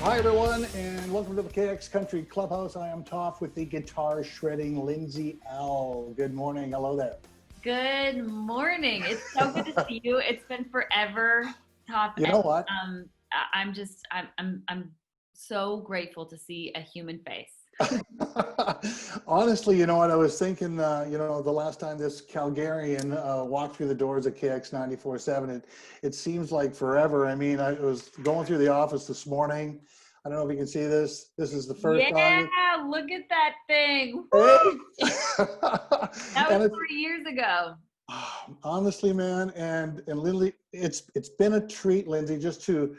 Hi, everyone, and welcome to the KX Country Clubhouse. I am Toff with the guitar shredding Lindsay Ell. Good morning. Hello there. Good morning. It's so good to see you. It's been forever, Toff. You know what? I'm so grateful to see a human face. Honestly, you know what? I was thinking, the last time this Calgarian walked through the doors at KX 94.7, it seems like forever. I mean, I was going through the office this morning. I don't know if you can see this. This is the first time. Yeah, look at that thing. Hey! That was 3 years ago. Honestly, man, and Lindsay, it's been a treat, Lindsay, just to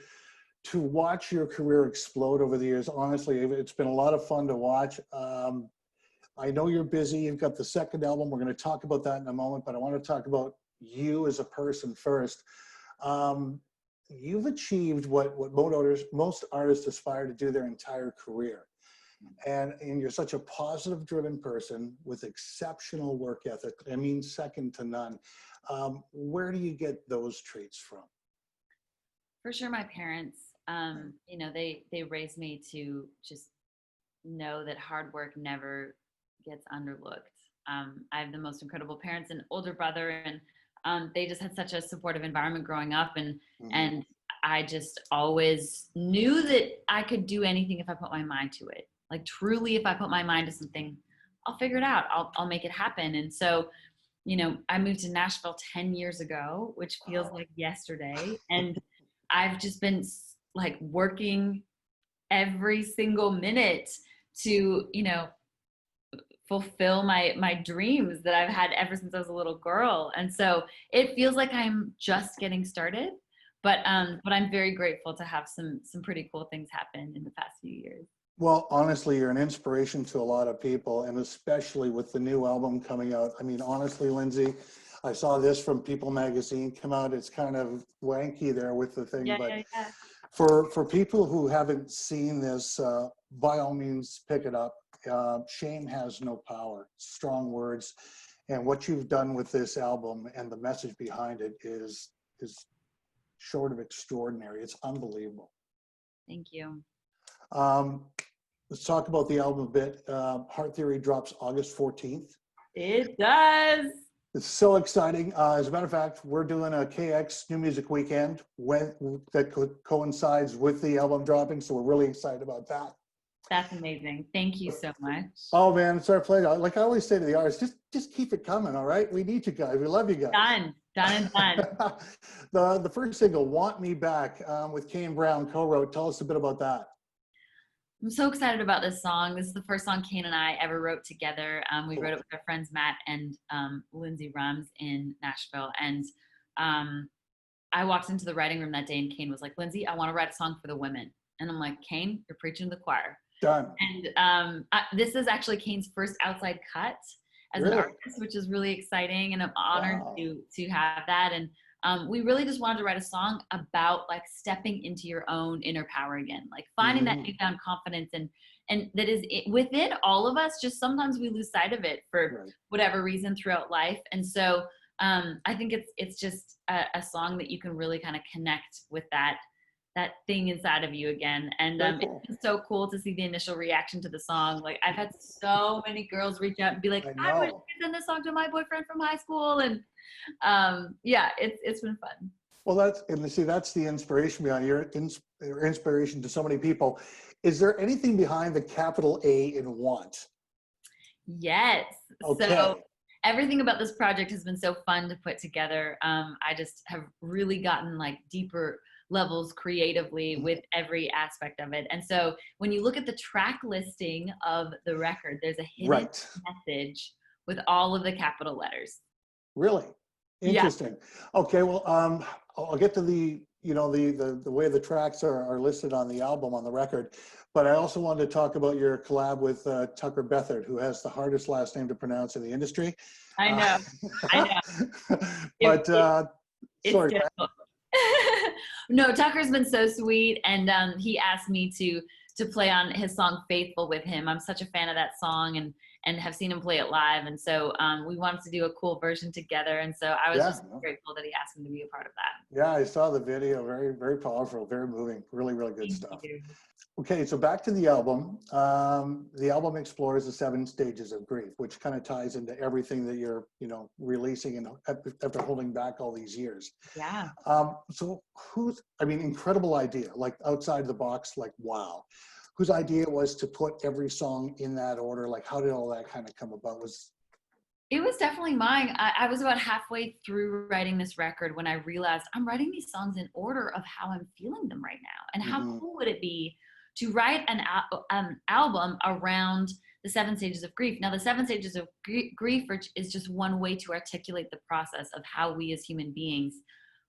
watch your career explode over the years. Honestly, it's been a lot of fun to watch. I know you're busy. You've got the second album. We're going to talk about that in a moment, but I want to talk about you as a person first. You've achieved what most artists aspire to do their entire career. And you're such a positive driven person with exceptional work ethic. I mean, second to none. Where do you get those traits from? For sure, my parents, they raised me to just know that hard work never gets underlooked. I have the most incredible parents and older brother, and they just had such a supportive environment growing up, and I just always knew that I could do anything if I put my mind to it. Like truly, if I put my mind to something, I'll figure it out. I'll make it happen. And so, I moved to Nashville 10 years ago, which feels like yesterday. And I've just been like working every single minute to, fulfill my dreams that I've had ever since I was a little girl. And so it feels like I'm just getting started, but I'm very grateful to have some pretty cool things happen in the past few years. Well, honestly, you're an inspiration to a lot of people, and especially with the new album coming out. I mean, honestly, Lindsay, I saw this from People magazine come out. It's kind of wanky there with the thing, but for people who haven't seen this, by all means, pick it up. Shame has no power. Strong words, and what you've done with this album and the message behind it is short of extraordinary. It's unbelievable. Thank you. Let's talk about the album a bit. Heart Theory drops August 14th. It does. It's so exciting. As a matter of fact, we're doing a KX New Music Weekend that coincides with the album dropping, so we're really excited about that. That's amazing. Thank you so much. Oh man, it's our pleasure. Like I always say to the artists, just keep it coming, all right? We need you guys. We love you guys. Done and done. The first single, Want Me Back, with Kane Brown co-wrote. Tell us a bit about that. I'm so excited about this song. This is the first song Kane and I ever wrote together. We wrote it with our friends Matt and Lindsay Rums in Nashville. And I walked into the writing room that day and Kane was like, Lindsay, I want to write a song for the women. And I'm like, Kane, you're preaching to the choir. Done. And this is actually Kane's first outside cut as an artist, which is really exciting. And I'm honored to have that. And we really just wanted to write a song about like stepping into your own inner power again, like finding that newfound confidence and that is within all of us. Just sometimes we lose sight of it for whatever reason throughout life. And so I think it's just a song that you can really kind of connect with that thing inside of you again. And it's so cool to see the initial reaction to the song. Like I've had so many girls reach out and be like, I wish I could send this song to my boyfriend from high school. And it's been fun. Well, that's the inspiration behind your inspiration to so many people. Is there anything behind the capital A in Want? Yes. Okay. So everything about this project has been so fun to put together. I just have really gotten like deeper levels creatively with every aspect of it. And so when you look at the track listing of the record, there's a hidden message with all of the capital letters. Really? Interesting. Yeah. Okay, well, I'll get to the way the tracks are listed on the album, on the record, but I also wanted to talk about your collab with Tucker Beathard, who has the hardest last name to pronounce in the industry. I know. But sorry. Difficult. No, Tucker's been so sweet, and he asked me to play on his song "Faithful" with him. I'm such a fan of that song, and have seen him play it live. And so we wanted to do a cool version together. And so I was just grateful that he asked me to be a part of that. Yeah, I saw the video. Very, very powerful, very moving. Really, really good stuff. Okay, so back to the album. The album explores the 7 stages of grief, which kind of ties into everything that you're, releasing and after holding back all these years. Yeah. So incredible idea, like outside the box, like, wow. Whose idea was to put every song in that order? Like, how did all that kind of come about? It was definitely mine. I was about halfway through writing this record when I realized I'm writing these songs in order of how I'm feeling them right now. And how cool would it be to write an album around the 7 stages of grief? Now, the 7 stages of grief is just one way to articulate the process of how we as human beings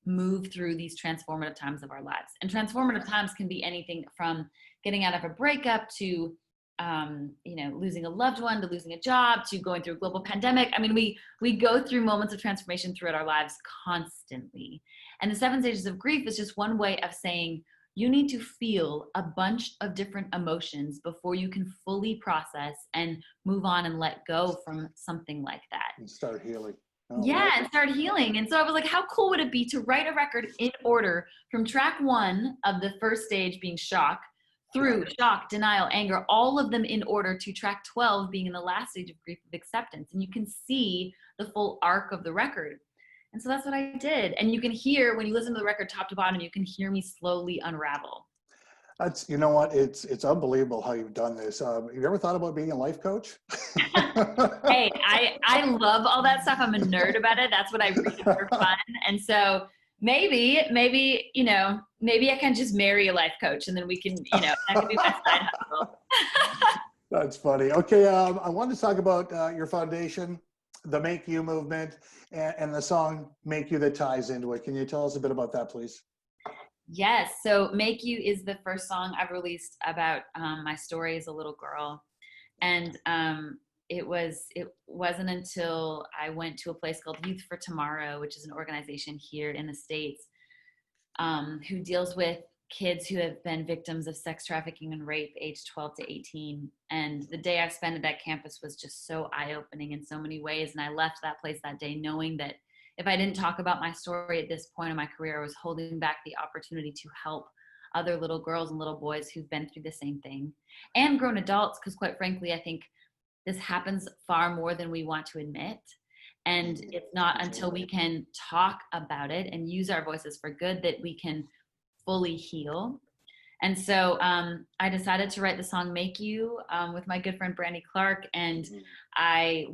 move through these transformative times of our lives. And transformative times can be anything from getting out of a breakup to losing a loved one, to losing a job, to going through a global pandemic. I mean, we go through moments of transformation throughout our lives constantly. And the 7 stages of grief is just one way of saying you need to feel a bunch of different emotions before you can fully process and move on and let go from something like that. And start healing. And start healing. And so I was like, how cool would it be to write a record in order from track 1 of the first stage being shock, through shock, denial, anger, all of them in order to track 12 being in the last stage of grief of acceptance. And you can see the full arc of the record. And so that's what I did. And you can hear, when you listen to the record top to bottom, you can hear me slowly unravel. That's, you know what, it's unbelievable how you've done this. Have you ever thought about being a life coach? Hey, I love all that stuff. I'm a nerd about it. That's what I read for fun. And so maybe I can just marry a life coach, and then we can, that could be my side hustle. That's funny. Okay, I wanted to talk about your foundation, the Make You movement, and the song Make You that ties into it. Can you tell us a bit about that, please? Yes. So Make You is the first song I've released about my story as a little girl. And it wasn't until I went to a place called Youth for Tomorrow, which is an organization here in the States, who deals with kids who have been victims of sex trafficking and rape aged 12 to 18. And the day I spent at that campus was just so eye-opening in so many ways. And I left that place that day knowing that if I didn't talk about my story at this point in my career, I was holding back the opportunity to help other little girls and little boys who've been through the same thing, and grown adults, because quite frankly, I think this happens far more than we want to admit. And it's not until we can talk about it and use our voices for good that we can fully heal. And so I decided to write the song Make You with my good friend Brandy Clark. And I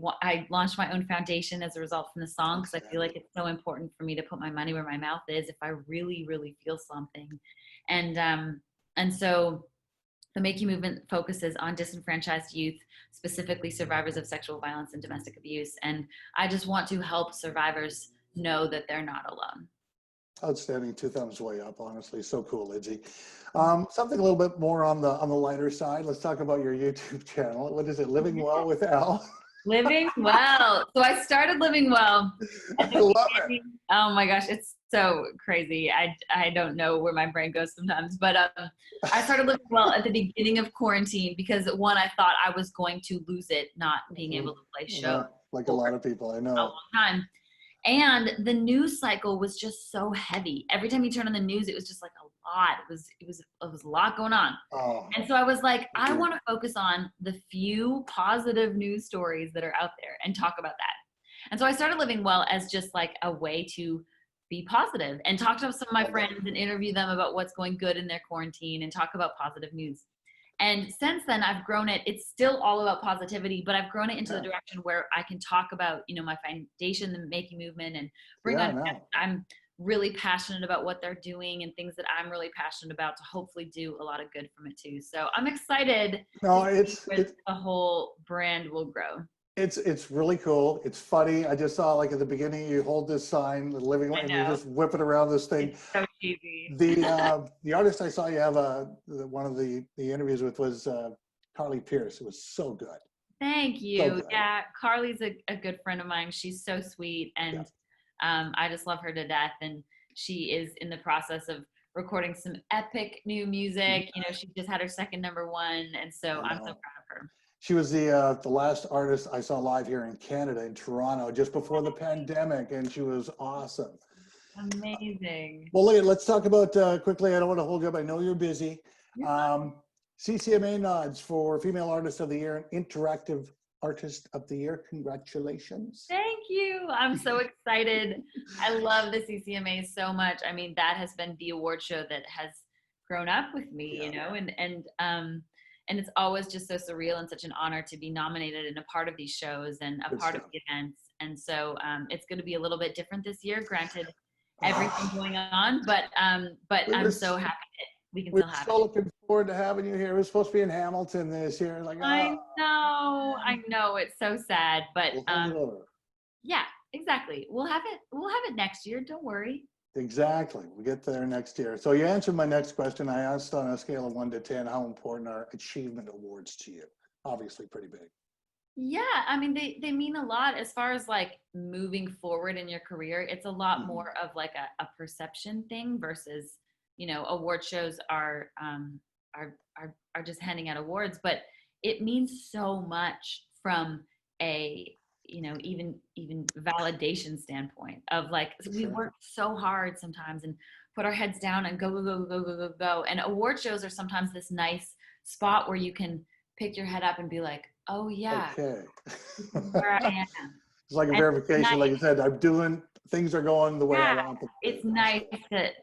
launched my own foundation as a result from the song, because I feel like it's so important for me to put my money where my mouth is if I really, really feel something. And so the Make You movement focuses on disenfranchised youth, specifically survivors of sexual violence and domestic abuse. And I just want to help survivors know that they're not alone. Outstanding. 2 thumbs way up, honestly. So cool, Lindsay. Something a little bit more on the lighter side. Let's talk about your YouTube channel. What is it? Living Well with Ell. Living Well. So I started Living Well. I love it. Oh my gosh, it's so crazy. I don't know where my brain goes sometimes, but I started Living Well at the beginning of quarantine because, one, I thought I was going to lose it not being able to play shows. Yeah, like a lot of people, I know. A long time. And the news cycle was just so heavy. Every time you turn on the news, it was just like a lot. It was a lot going on. Oh, and so I was like, I want to focus on the few positive news stories that are out there and talk about that. And so I started Living Well as just like a way to be positive and talk to some of my friends and interview them about what's going good in their quarantine and talk about positive news. And since then, I've grown it. It's still all about positivity, but I've grown it into the direction where I can talk about, my foundation, the Make You movement, and bring on. I'm really passionate about what they're doing and things that I'm really passionate about to hopefully do a lot of good from it too. So I'm excited. The whole brand will grow. It's really cool. It's funny. I just saw, like, at the beginning, you hold this sign, the Living Well, and you just whip it around this thing. It's so cheesy. The artist I saw you have one of the interviews with was Carly Pierce. It was so good. Thank you. So yeah, Carly's a good friend of mine. She's so sweet, and I just love her to death. And she is in the process of recording some epic new music. She just had her second #1, and so I'm so proud of her. She was the last artist I saw live here in Canada, in Toronto, just before the pandemic, and she was awesome. Amazing. Well, let's talk about quickly. I don't want to hold you up. I know you're busy. CCMA nods for Female Artist of the Year and Interactive Artist of the Year. Congratulations. Thank you. I'm so excited. I love the CCMA so much. I mean, that has been the award show that has grown up with me, you know, and it's always just so surreal and such an honor to be nominated and a part of these shows and a part of the events. And so it's going to be a little bit different this year, granted everything going on, but I'm so happy that we can still have it. We're so looking forward to having you here. It was supposed to be in Hamilton this year. Like, I know, it's so sad, but yeah, exactly. We'll have it next year. Don't worry. Exactly. We'll get there next year. So you answered my next question. I asked on a scale of 1 to 10, how important are achievement awards to you? Obviously pretty big. Yeah, I mean, they mean a lot as far as like moving forward in your career. It's a lot more of like a perception thing versus, you know, award shows are just handing out awards, but it means so much from a, you know, even validation standpoint of like, we work so hard sometimes and put our heads down and go. And award shows are sometimes this nice spot where you can pick your head up and be like, oh yeah, okay. Where I am. It's like a verification, like you said, things are going the way I want them. It's nice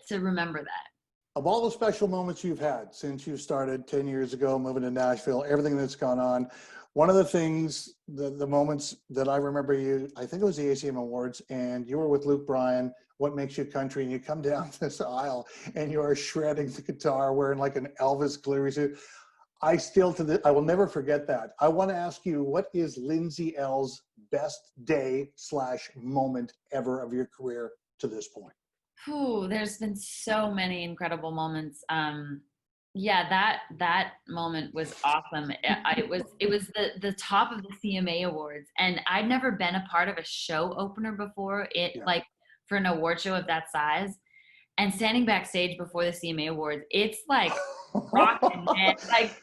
to remember that. Of all the special moments you've had since you started 10 years ago, moving to Nashville, everything that's gone on, one of the things, the moments that I remember you, I think it was the ACM Awards, and you were with Luke Bryan, What Makes You Country, and you come down this aisle and you are shredding the guitar wearing like an Elvis Cleary suit. I will never forget that. I want to ask you, what is Lindsay Ell's best day/moment ever of your career to this point? There's been so many incredible moments. Yeah, that moment was awesome. It was the top of the CMA Awards, and I'd never been a part of a show opener before. Like for an award show of that size, and standing backstage before the CMA Awards, it's like rocking, man. Like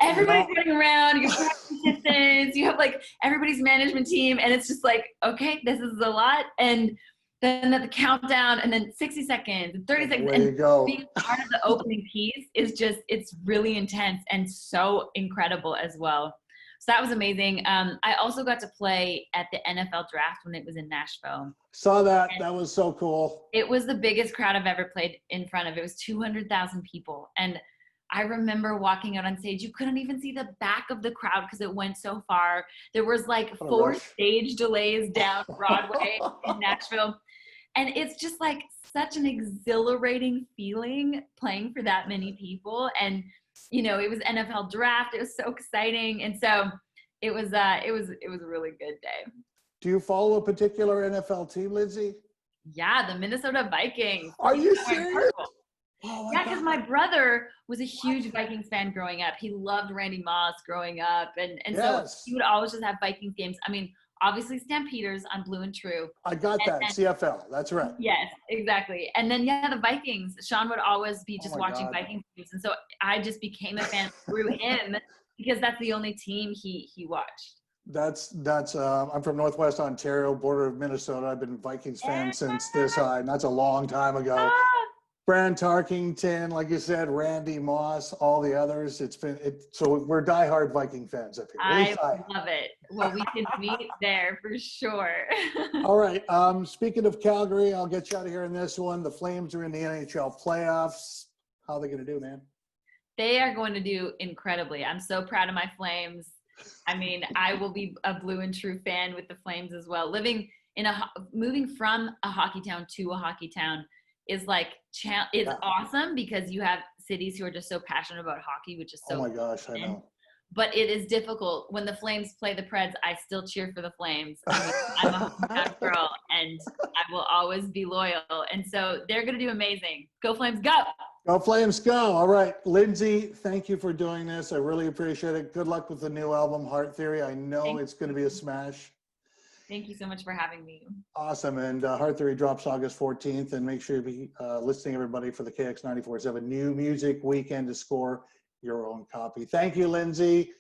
everybody's running around, you're practicing distance, you have like everybody's management team, and it's just like, okay, this is a lot. And then at the countdown, and then 60 seconds, and 30 seconds, and being part of the opening piece is just, it's really intense and so incredible as well. So that was amazing. I also got to play at the NFL draft when it was in Nashville. Saw that. That was so cool. It was the biggest crowd I've ever played in front of. It was 200,000 people. And I remember walking out on stage. You couldn't even see the back of the crowd because it went so far. There was like 4 stage delays down Broadway in Nashville. And it's just like such an exhilarating feeling playing for that many people. And, you know, it was NFL draft. It was so exciting. And so it was a really good day. Do you follow a particular NFL team, Lindsay? Yeah, the Minnesota Vikings. Are you serious? Oh yeah, because my brother was a huge Vikings fan growing up. He loved Randy Moss growing up. And so he would always just have Vikings games. I mean, obviously Stampeders on Blue and True. I got that, CFL, that's right. Yes, exactly. And then, yeah, the Vikings. Sean would always be just watching Vikings games. And so I just became a fan through him because that's the only team he watched. That's I'm from Northwest Ontario, border of Minnesota. I've been a Vikings fan since this high, and that's a long time ago. Fran Tarkington, like you said, Randy Moss, all the others. So we're diehard Viking fans up here. I love it. Well, we can meet there for sure. All right. Speaking of Calgary, I'll get you out of here in this one. The Flames are in the NHL playoffs. How are they going to do, man? They are going to do incredibly. I'm so proud of my Flames. I mean, I will be a Blue and True fan with the Flames as well. Moving from a hockey town to a hockey town is like, it's awesome because you have cities who are just so passionate about hockey, which is so oh my gosh, I know. But it is difficult. When the Flames play the Preds, I still cheer for the Flames. I mean, I'm a hometown girl, and I will always be loyal. And so they're going to do amazing. Go Flames, go! Go Flames, go! All right, Lindsay, thank you for doing this. I really appreciate it. Good luck with the new album, Heart Theory. I know it's going to be a smash. Thank you so much for having me. Awesome. And Heart Theory drops August 14th. And make sure you be listening, everybody, for the KX 94.7 New Music Weekend to score your own copy. Thank you, Lindsay.